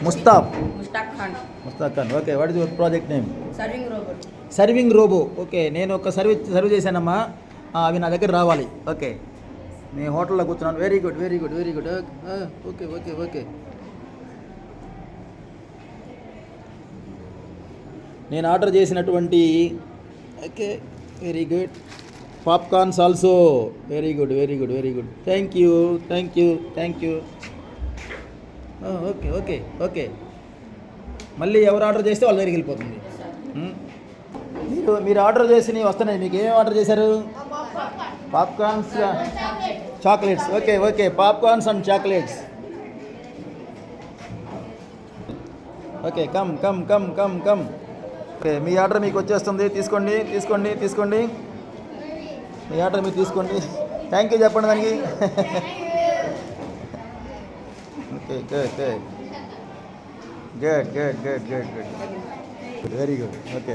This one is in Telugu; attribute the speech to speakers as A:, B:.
A: Mushtaq
B: Mushtaq Khan.
A: Mushtaq Khan. Okay, what is your project name?
B: Serving robot.
A: Serving robo. Okay, నేను ఒక సర్వ్ చేశానమ్మా, అవి నా దగ్గర రావాలి. ఓకే, నేను హోటల్లో కూర్చున్నాను. Very good very good very good. Okay okay okay. నేను ఆర్డర్ చేసినటువంటి, okay very good, popcorns also. Very good very good very good. Thank you thank you thank you. Okay okay okay. మళ్ళీ ఎవరు ఆర్డర్ చేస్తే వాళ్ళ దగ్గరికి వెళ్ళిపోతుంది. మీరు ఆర్డర్ చేసి వస్తున్నాయి. మీకు ఏమేమి ఆర్డర్ చేశారు? Popcorns, chocolates. Okay okay, popcorns and chocolates. Okay, come come come come come. Okay, me order మీకు వచ్చేస్తుంది. తీసుకోండి తీసుకోండి తీసుకోండి. మీ ఆర్డర్ మీరు తీసుకోండి. థ్యాంక్ యూ చెప్పండి దానికి. Okay good good good good good good good. Very good. Okay.